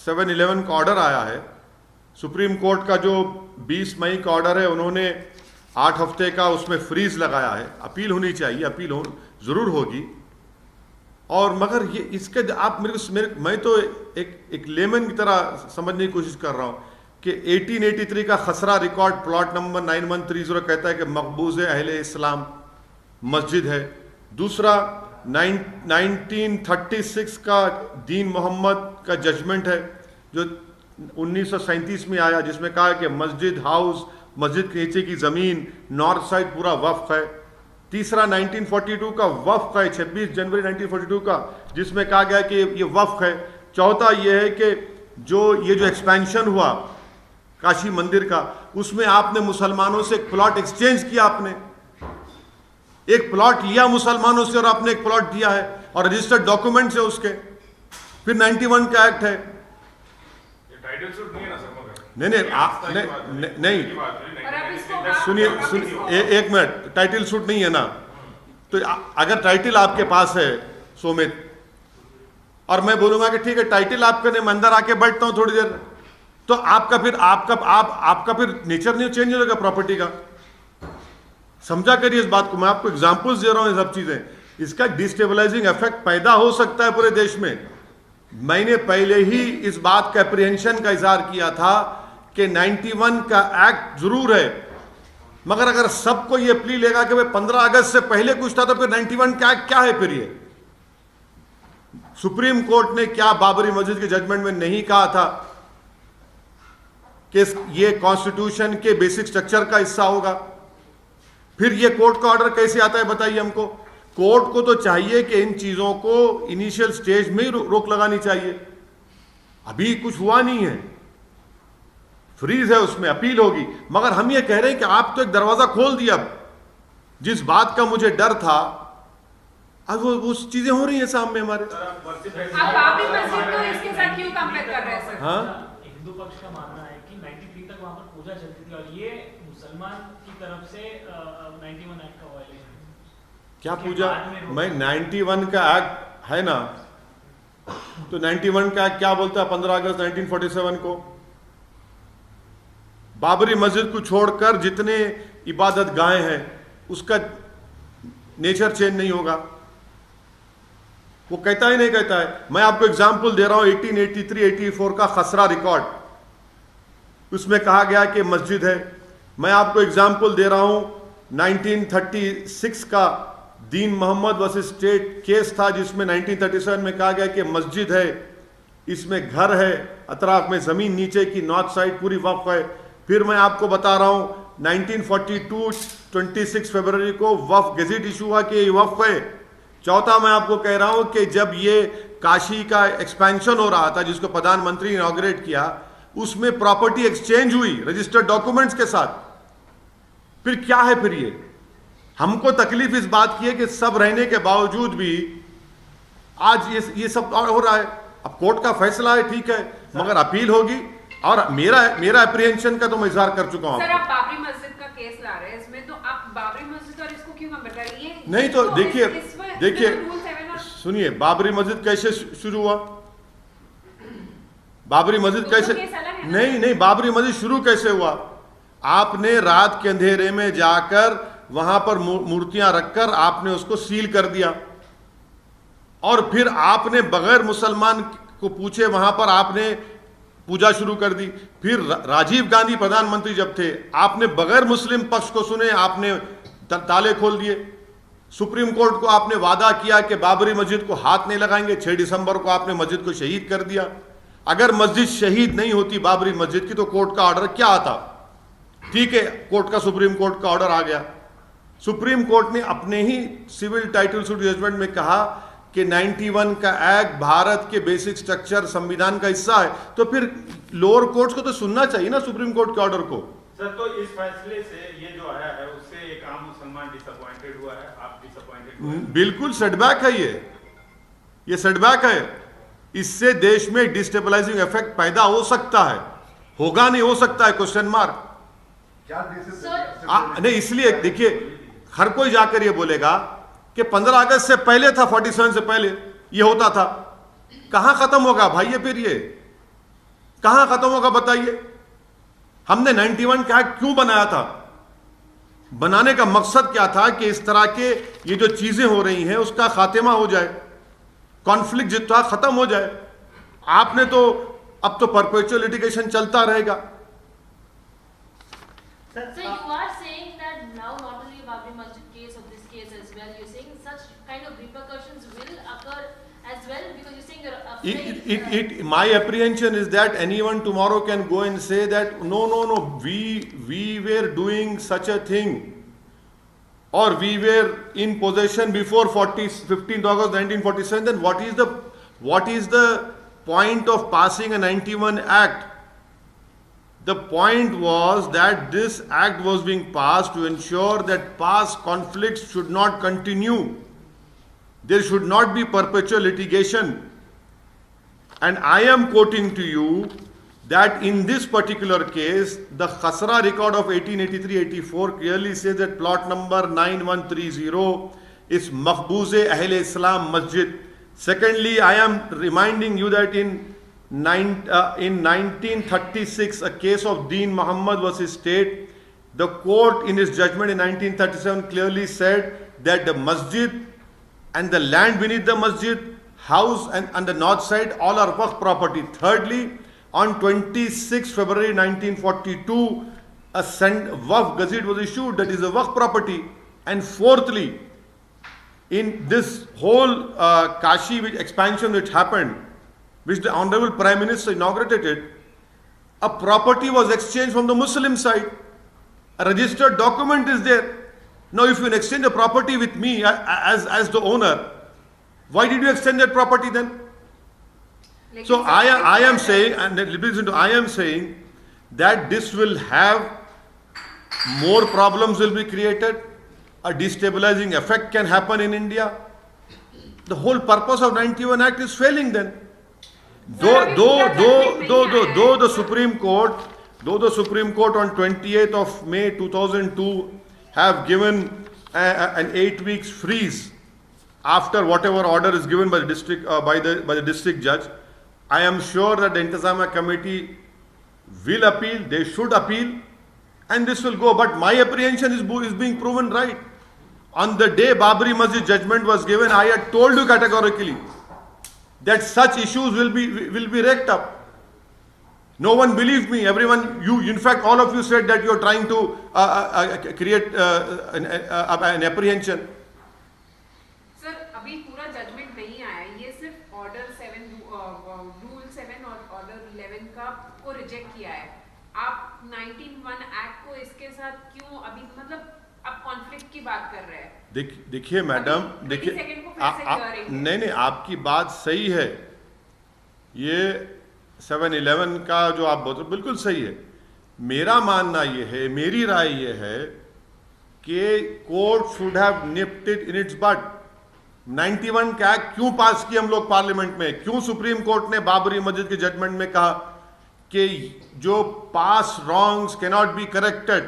7/11 का ऑर्डर आया है, सुप्रीम कोर्ट का जो 20 मई का ऑर्डर है, उन्होंने 8 हफ्ते का उसमें फ्रीज लगाया है। अपील होनी चाहिए, अपील जरूर होगी। और मगर ये इसके आप मैं तो एक लेमन की तरह समझने की कोशिश कर रहा हूँ कि 1883 का खसरा रिकॉर्ड प्लॉट नंबर 9130 कहता है कि मकबूज अहले इस्लाम मस्जिद है। दूसरा 1936 का दीन मोहम्मद का जजमेंट है जो 1937 में आया, जिसमें कहा कि मस्जिद हाउस, मस्जिद के नीचे की ज़मीन, नॉर्थ साइड पूरा वक्फ है। तीसरा 1942 का वक्फ है, 26 जनवरी 1942 का, जिसमें कहा गया कि ये वक्फ है। चौथा ये है कि ये जो एक्सपेंशन हुआ काशी मंदिर का, उसमें आपने मुसलमानों से एक प्लॉट एक्सचेंज किया, आपने एक प्लॉट लिया मुसलमानों से और आपने एक प्लॉट दिया है और रजिस्टर्ड डॉक्यूमेंट्स है उसके। फिर 91 का एक्ट है। टाइटल सूट नहीं है ना सर? नहीं, सुनिए एक मिनट, टाइटल सूट नहीं है ना? तो अगर टाइटल आपके पास है सोमित, और मैं बोलूंगा कि ठीक है टाइटल आपके ने, मैं अंदर आके बैठता हूं थोड़ी देर, तो आपका फिर नेचर नहीं चेंज हो जाएगा प्रॉपर्टी का। समझा करिए इस बात को, मैं आपको एग्जांपल्स दे रहा हूं। ये सब चीजें, इसका डिस्टेबलाइजिंग इफेक्ट पैदा हो सकता है पूरे देश में। मैंने पहले ही इस बात का एप्रीहेंशन का इजहार किया था कि 91 का एक्ट जरूर है, मगर अगर सबको ये प्ली लेगा कि भाई 15 अगस्त से पहले कुछ था, तो फिर 91 का एक्ट क्या है? फिर ये सुप्रीम कोर्ट ने क्या बाबरी मस्जिद के जजमेंट में नहीं कहा था कि ये कॉन्स्टिट्यूशन के बेसिक स्ट्रक्चर का हिस्सा होगा? फिर ये कोर्ट का ऑर्डर कैसे आता है बताइए हमको? कोर्ट को तो चाहिए कि इन चीजों को इनिशियल स्टेज में ही रोक लगानी चाहिए। अभी कुछ हुआ नहीं है, फ्रीज है, उसमें अपील होगी। मगर हम ये कह रहे हैं कि आप तो एक दरवाजा खोल दिया। जिस बात का मुझे डर था, अब वो चीजें हो रही हैं सामने हमारे। बाबरी मस्जिद को इसके साथ क्यों कंपेयर कर रहे हैं सर? हाँ, हिंदू पक्ष का मानना है कि 93 तक वहां पर पूजा चलती थी और ये मुसलमान की तरफ से 91 एक्ट का वायलेशन। क्या पूजा? मैं 91 का एक्ट है ना, तो 91 का एक्ट क्या बोलता है? 15 अगस्त 1947 को बाबरी मस्जिद को छोड़कर जितने इबादत गाहें हैं उसका नेचर चेंज नहीं होगा। वो कहता ही नहीं कहता है। मैं आपको एग्जाम्पल दे रहा हूं 1883-84 का खसरा रिकॉर्ड, उसमें कहा गया कि मस्जिद है। मैं आपको एग्जाम्पल दे रहा हूं 1936 का दीन मोहम्मद वर्सेस स्टेट केस था, जिसमें 1937 में कहा गया कि मस्जिद है, इसमें घर है, अतराफ में जमीन नीचे की नॉर्थ साइड पूरी वक्फ है। फिर मैं आपको बता रहा हूं 1942 26 फरवरी को वक्फ गेजेट इशू हुआ कि ये वक्फ है। चौथा मैं आपको कह रहा हूं कि जब ये काशी का एक्सपेंशन हो रहा था, जिसको प्रधानमंत्री ने इनॉग्रेट किया, उसमें प्रॉपर्टी एक्सचेंज हुई रजिस्टर्ड डॉक्यूमेंट्स के साथ। फिर क्या है? फिर ये हमको तकलीफ इस बात की है कि सब रहने के बावजूद भी आज ये सब हो रहा है। अब कोर्ट का फैसला है, ठीक है, मगर अपील होगी। और मेरा अप्रीहेंशन का तो मैं इजहार कर चुका हूं। सर, आप बाबरी मस्जिद का केस ला रहे हैं, इसमें तो आप बाबरी मस्जिद और इसको क्यों कंपेयर कर रही है? नहीं तो देखिए सुनिए, बाबरी मस्जिद कैसे शुरू हुआ? बाबरी मस्जिद कैसे नहीं, बाबरी मस्जिद शुरू कैसे हुआ? आपने रात के अंधेरे में जाकर वहां पर मूर्तियां रखकर आपने उसको सील कर दिया, और फिर आपने बगैर मुसलमान को पूछे वहां पर आपने पूजा शुरू कर दी। फिर राजीव गांधी प्रधानमंत्री जब थे, आपने बगैर मुस्लिम पक्ष को सुने आपने ताले खोल दिए। सुप्रीम कोर्ट को आपने वादा किया कि बाबरी मस्जिद को हाथ नहीं लगाएंगे। 6 दिसंबर को आपने मस्जिद को शहीद कर दिया। अगर मस्जिद शहीद नहीं होती बाबरी मस्जिद की, तो कोर्ट का ऑर्डर क्या आता? ठीक है, कोर्ट का सुप्रीम कोर्ट का ऑर्डर आ गया। सुप्रीम कोर्ट ने अपने ही सिविल टाइटल सूट जजमेंट में कहा कि 91 का एक्ट भारत के बेसिक स्ट्रक्चर संविधान का हिस्सा है। तो फिर लोअर कोर्ट्स को तो सुनना चाहिए ना सुप्रीम कोर्ट के ऑर्डर को। सर, तो इस फैसले से ये जो आया है उससे एक आम मुसलमान डिसअपॉइंटेड हुआ है, आप डिसअपॉइंटेड हुए? बिल्कुल सेटबैक है ये सेटबैक है। इससे देश में डिस्टेबलाइजिंग इफेक्ट पैदा हो सकता है, होगा नहीं हो सकता है, क्वेश्चन मार्क। नहीं, इसलिए देखिए, हर कोई जाकर ये बोलेगा कि 15 अगस्त से पहले था, 47 से पहले ये होता था। कहां खत्म होगा भाई ये? फिर ये कहां खत्म होगा बताइए? हमने 91 का एक्ट क्यों बनाया था? बनाने का मकसद क्या था कि इस तरह के ये जो चीजें हो रही हैं उसका खात्मा हो जाए, कॉन्फ्लिक्ट जितना खत्म हो जाए। आपने तो अब तो परपेचुअल लिटिगेशन चलता रहेगा। So you are saying that now not only Babri Masjid case or this case as well, you're saying such kind of repercussions will occur as well, because you're saying you're afraid. My apprehension is that anyone tomorrow can go and say that no, we were doing such a thing, or we were in possession before 15th August 1947. Then what is the point of passing a 91 Act? The point was that this act was being passed to ensure that past conflicts should not continue. There should not be perpetual litigation. And I am quoting to you that in this particular case, the Khasra record of 1883-84 clearly says that plot number 9130 is Mahbooze Ahle Islam Masjid. Secondly, I am reminding you that in 1936, a case of Deen Muhammad versus State, the court in its judgment in 1937 clearly said that the masjid and the land beneath the masjid, house and on the north side, all are waqf property. Thirdly, on 26 February 1942, a waqf gazette was issued that is a waqf property. And fourthly, in this whole Kashi expansion which happened, which the Honorable Prime Minister inaugurated it, a property was exchanged from the Muslim side. A registered document is there. Now if you exchange a property with me as the owner, why did you exchange that property then? So I am saying, and listen to, I am saying that this will have more problems will be created, a destabilizing effect can happen in India. The whole purpose of 91 Act is failing then. Though the Supreme Court on 28th of May 2002 have given an 8 weeks freeze after whatever order is given by the district by the district judge, I am sure that the Intizamiya committee will appeal. They should appeal, and this will go. But my apprehension is being proven right. On the day Babri Masjid judgment was given, I had told you categorically that such issues will be raked up. No one believed me. Everyone, in fact, all of you said that you are trying to create an apprehension. Sir अभी पूरा judgement नहीं आया, ये सिर्फ order 7 rule 7 और order 11 का को reject किया है। आप 91 एक्ट को इसके साथ क्यों अभी मतलब आप कॉन्फ्लिक्ट की बात कर रहे हैं? देखिए मैडम, देखिए नहीं आपकी बात सही है, ये 7-11 का जो आप बोलते बिल्कुल सही है। मेरा मानना ये है, मेरी राय ये है कि court should have nipped it in its but. 91 का एक्ट क्यों पास किया हम लोग पार्लियामेंट में? क्यों सुप्रीम कोर्ट ने बाबरी मस्जिद के जजमेंट में कहा कि जो past wrongs can not be corrected?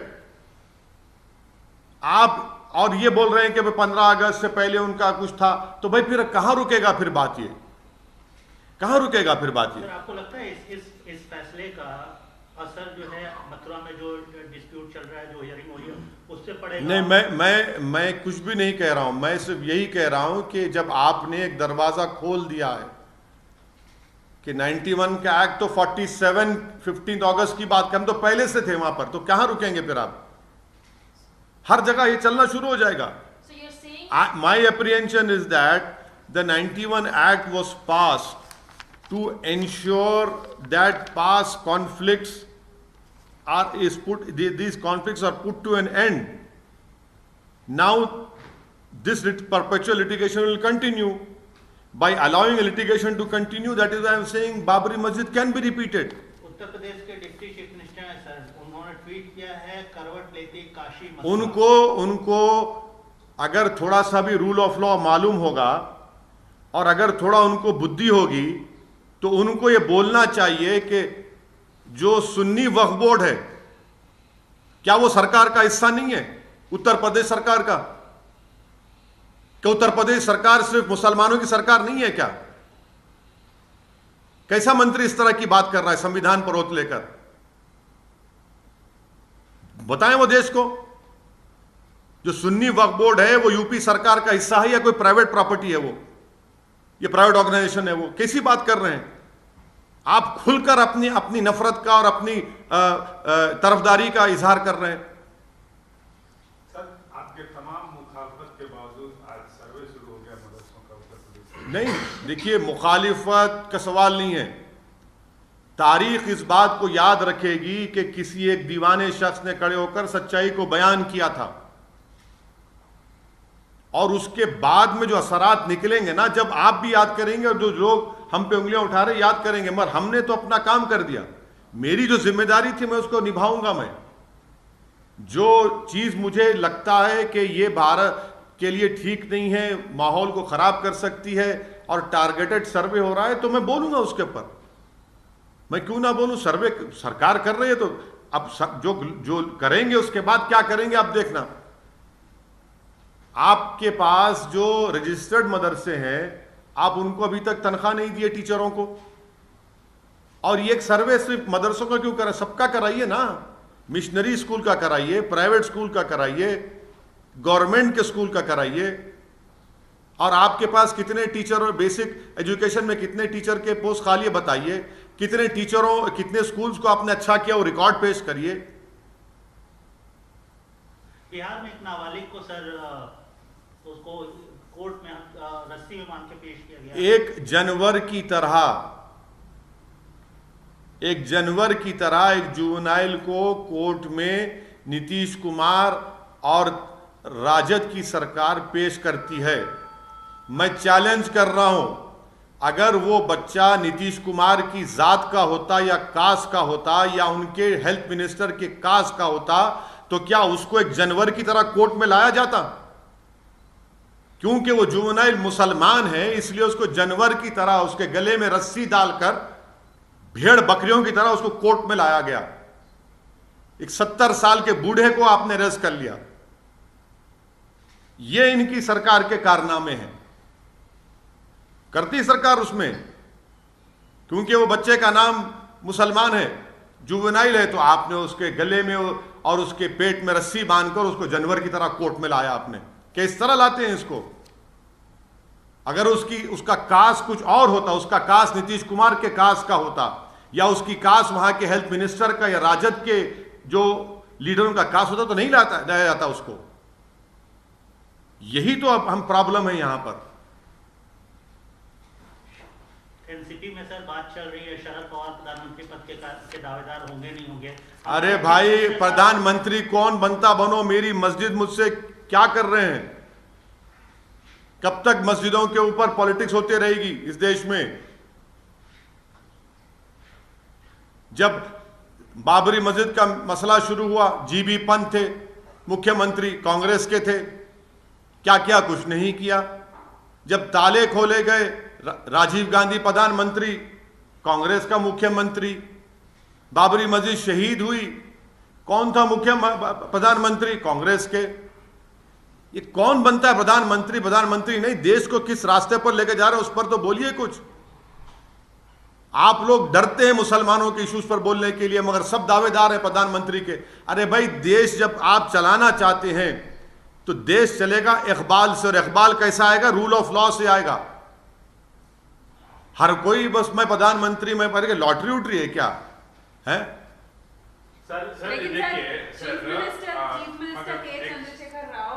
आप और ये बोल रहे हैं कि 15 अगस्त से पहले उनका कुछ था, तो भाई फिर कहां रुकेगा फिर बात? ये कहां रुकेगा फिर बात? ये आपको लगता है इस फैसले का असर जो है मथुरा में जो डिस्प्यूट चल रहा है, जो हियरिंग हो रही है, उससे पड़ेगा? नहीं, मैं कुछ भी नहीं कह रहा हूं। मैं सिर्फ यही कह रहा हूं कि जब आपने एक दरवाजा खोल दिया है कि 91 का एक्ट तो 47 15 अगस्त की बात, हम तो पहले से थे वहां पर, तो कहां रुकेंगे फिर आप? हर जगह ये चलना शुरू हो जाएगा। So you're saying My apprehension is that the 91 Act was passed to ensure that past conflicts these conflicts are put to an end. Now this perpetual litigation will continue. By allowing a litigation to continue, that is why I am saying Babri Masjid can be repeated. Uttar Pradesh के deputy chief minister हैं sir, उन्होंने tweet किया है करवट लेती काशी मथुरा। उनको अगर थोड़ा सा भी रूल ऑफ लॉ मालूम होगा और अगर थोड़ा उनको बुद्धि होगी तो उनको ये बोलना चाहिए कि जो सुन्नी वक्फ बोर्ड है, क्या वो सरकार का हिस्सा नहीं है? उत्तर प्रदेश सरकार का? क्या उत्तर प्रदेश सरकार सिर्फ मुसलमानों की सरकार नहीं है क्या? कैसा मंत्री इस तरह की बात कर रहा है संविधान पर ओत लेकर? बताएं वो देश को। जो सुन्नी वक्फ बोर्ड है वो यूपी सरकार का हिस्सा है या कोई प्राइवेट प्रॉपर्टी है? वो ये प्राइवेट ऑर्गेनाइजेशन है? वो कैसी बात कर रहे हैं आप? खुलकर अपनी अपनी नफरत का और अपनी तरफदारी का इजहार कर रहे हैं। सर, आपके तमाम मुखालफत के बावजूद आज सर्वे शुरू हो गया मदरसों का उत्तर प्रदेश में। नहीं, देखिए, मुखालिफत का सवाल नहीं है। तारीख इस बात को याद रखेगी कि किसी एक दीवाने शख्स ने खड़े होकर सच्चाई को बयान किया था, और उसके बाद में जो असरात निकलेंगे ना, जब आप भी याद करेंगे और जो लोग हम पे उंगलियां उठा रहे याद करेंगे, मगर हमने तो अपना काम कर दिया। मेरी जो जिम्मेदारी थी मैं उसको निभाऊंगा। मैं जो चीज मुझे लगता है कि ये भारत के लिए ठीक नहीं है, माहौल को खराब कर सकती है, और टारगेटेड सर्वे हो रहा है, तो मैं बोलूंगा उसके ऊपर। मैं क्यों ना बोलूं? सर्वे सरकार कर रही है तो अब जो करेंगे उसके बाद क्या करेंगे आप देखना। आपके पास जो रजिस्टर्ड मदरसे हैं, आप उनको अभी तक तनख्वाह नहीं दिए टीचरों को, और ये एक सर्वे सिर्फ मदरसों का क्यों करा? सबका कराइए ना। मिशनरी स्कूल का कराइए, प्राइवेट स्कूल का कराइए, गवर्नमेंट के स्कूल का कराइए। और आपके पास कितने टीचर और बेसिक एजुकेशन में कितने टीचर के पोस्ट खाली है बताइए। कितने टीचरों, कितने स्कूल्स को आपने अच्छा किया वो रिकॉर्ड पेश करिए। बिहार में एक नाबालिग को सर उसको कोर्ट में रस्सी में बांध के पेश किया गया। एक जानवर की तरह एक जुवेनाइल को कोर्ट में नीतीश कुमार और राजद की सरकार पेश करती है। मैं चैलेंज कर रहा हूं, अगर वो बच्चा नीतीश कुमार की जात का होता या कास्ट का होता या उनके हेल्थ मिनिस्टर के कास्ट का होता, तो क्या उसको एक जानवर की तरह कोर्ट में लाया जाता? क्योंकि वो जुवेनाइल मुसलमान है, इसलिए उसको जानवर की तरह उसके गले में रस्सी डालकर भेड़ बकरियों की तरह उसको कोर्ट में लाया गया। एक 70 साल के बूढ़े को आपने अरेस्ट कर लिया। ये इनकी सरकार के कारनामे हैं। करती सरकार उसमें, क्योंकि वो बच्चे का नाम मुसलमान है, जुवेनाइल है, तो आपने उसके गले में और उसके पेट में रस्सी बांधकर उसको जानवर की तरह कोर्ट में लाया आपने। किस तरह लाते हैं इसको? अगर उसका कास्ट कुछ और होता, उसका कास्ट नीतीश कुमार के कास्ट का होता, या उसकी कास्ट वहां के हेल्थ मिनिस्टर का या राजद के जो लीडरों का कास्ट होता, तो नहीं लाया जाता उसको। यही तो अब हम प्रॉब्लम है यहां पर। एनसीपी में सर बात चल रही है, शरद पवार प्रधानमंत्री पद के दावेदार होंगे नहीं होंगे? अरे भाई, प्रधानमंत्री कौन बनता बनो, मेरी मस्जिद मुझसे क्या कर रहे हैं? कब तक मस्जिदों के ऊपर पॉलिटिक्स होती रहेगी इस देश में? जब बाबरी मस्जिद का मसला शुरू हुआ, जीबी पंत थे मुख्यमंत्री, कांग्रेस के थे, क्या क्या कुछ नहीं किया। जब ताले खोले गए, राजीव गांधी प्रधानमंत्री, कांग्रेस का मुख्यमंत्री। बाबरी मस्जिद शहीद हुई, कौन था मुख्य प्रधानमंत्री? कांग्रेस के। ये कौन बनता है प्रधानमंत्री? प्रधानमंत्री नहीं, देश को किस रास्ते पर लेके जा रहे हैं उस पर तो बोलिए कुछ। आप लोग डरते हैं मुसलमानों के इश्यूज पर बोलने के लिए, मगर सब दावेदार हैं प्रधानमंत्री के। अरे भाई, देश जब आप चलाना चाहते हैं तो देश चलेगा इकबाल से, और इकबाल कैसा आएगा? रूल ऑफ लॉ से आएगा। हर कोई बस मैं प्रधानमंत्री, मैं पढ़ के लॉटरी उठरी है क्या है? सर लेकिन देखिए, चीफ मिनिस्टर के चंद्रशेखर राव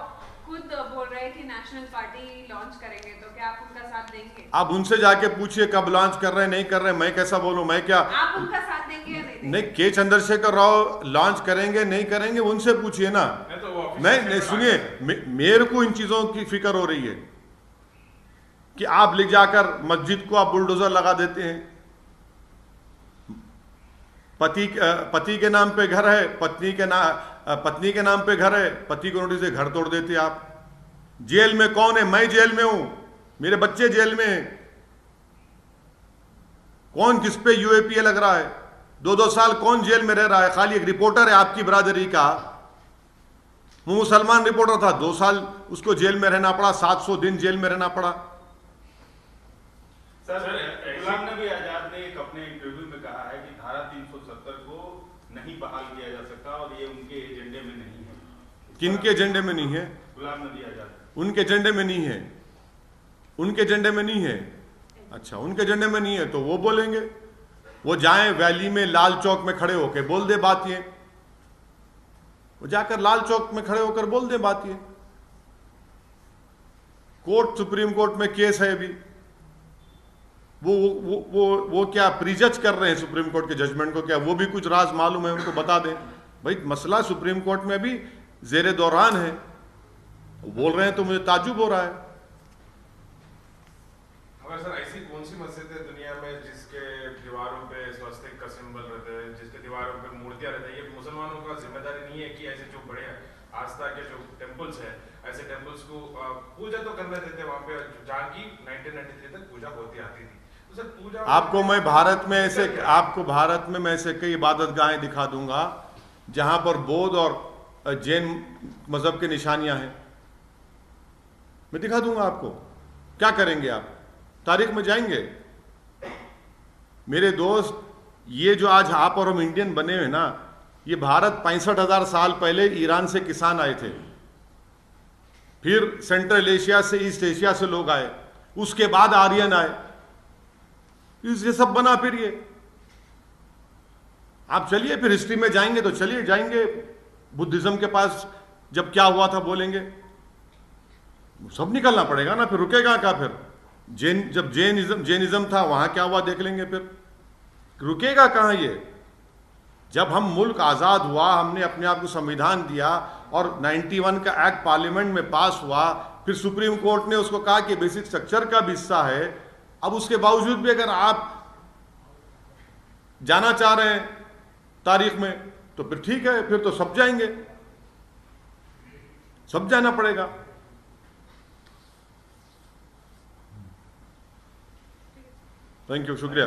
खुद बोल रहे हैं कि नेशनल पार्टी लॉन्च करेंगे, तो क्या आप उनका साथ देंगे? आप उनसे जाके पूछिए कब लॉन्च कर रहे हैं, नहीं कर रहे हैं। मैं कैसा बोलूं? मैं क्या, आप उनका साथ देंगे या नहीं देंगे? नहीं, के चंद्रशेखर राव लॉन्च करेंगे नहीं करेंगे उनसे पूछिए ना। नहीं, सुनिए, मेरे को इन चीजों की फिक्र हो रही है कि आप ले जाकर मस्जिद को आप बुलडोजर लगा देते हैं। पति के नाम पे घर है, पत्नी के नाम पे घर है, पति को नोटिस से घर तोड़ देते आप। जेल में कौन है? मैं जेल में हूं, मेरे बच्चे जेल में हैं। कौन किस पे यूएपीए लग रहा है? 2-2 साल कौन जेल में रह रहा है? खाली एक रिपोर्टर है आपकी बरादरी का, वो मुसलमान रिपोर्टर था, 2 साल उसको जेल में रहना पड़ा, 700 दिन जेल में रहना पड़ा। सर, गुलाम नबी आजाद ने एक धारा 370 को नहीं बहाल किया जा सकता और ये उनके एजेंडे में नहीं है। किनके एजेंडे में नहीं है? गुलाम नबी आजाद उनके एजेंडे में नहीं है, उनके एजेंडे में नहीं है। अच्छा, उनके एजेंडे में नहीं है तो वो बोलेंगे, वो जाएं वैली में लाल चौक में खड़े होकर बोल दे बात ये, वो जाकर लाल चौक में खड़े होकर बोल दे बात ये। कोर्ट, सुप्रीम कोर्ट में केस है अभी, वो क्या प्रीजज कर रहे हैं सुप्रीम कोर्ट के जजमेंट को? क्या वो भी कुछ राज मालूम है उनको? बता दें भाई, मसला सुप्रीम कोर्ट में अभी जेरे दौरान है, बोल रहे हैं तो मुझे ताज्जुब हो रहा है। मगर सर ऐसी कौन सी मस्जिद है दुनिया में जिसके दीवारों पे स्वस्तिक का सिंबल रहता है, जिसके दीवारों पे मूर्तियां रहती है? ये मुसलमानों का जिम्मेदारी नहीं है कि ऐसे जो बड़े आस्था के जो टेम्पल्स है, ऐसे टेम्पल्स को पूजा तो करने देते वहाँ पे, जहाँ की 1993 तक पूजा होती आती थी। तो सर पूजा आपको मैं भारत में ऐसे, आपको भारत में मैं ऐसे कई इबादतगाहें दिखा दूंगा जहां पर बौद्ध और जैन मजहब की निशानियां हैं, मैं दिखा दूंगा आपको। क्या करेंगे आप? तारीख में जाएंगे मेरे दोस्त। ये जो आज आप और हम इंडियन बने हुए ना, ये भारत 65,000 साल पहले ईरान से किसान आए थे, फिर सेंट्रल एशिया से, ईस्ट एशिया से लोग आए, उसके बाद आर्यन आए, ये सब बना। फिर ये आप चलिए, फिर हिस्ट्री में जाएंगे तो चलिए, जाएंगे बुद्धिज्म के पास, जब क्या हुआ था बोलेंगे, सब निकलना पड़ेगा ना, फिर रुकेगा क्या? फिर जब जैनिज्म था वहां क्या हुआ देख लेंगे, फिर रुकेगा कहां ये? जब हम मुल्क आजाद हुआ, हमने अपने आप को संविधान दिया और 91 का एक्ट पार्लियामेंट में पास हुआ, फिर सुप्रीम कोर्ट ने उसको कहा कि बेसिक स्ट्रक्चर का भी हिस्सा है। अब उसके बावजूद भी अगर आप जाना चाह रहे हैं तारीख में तो फिर ठीक है, फिर तो सब जाएंगे, सब जाना पड़ेगा। थैंक यू, शुक्रिया।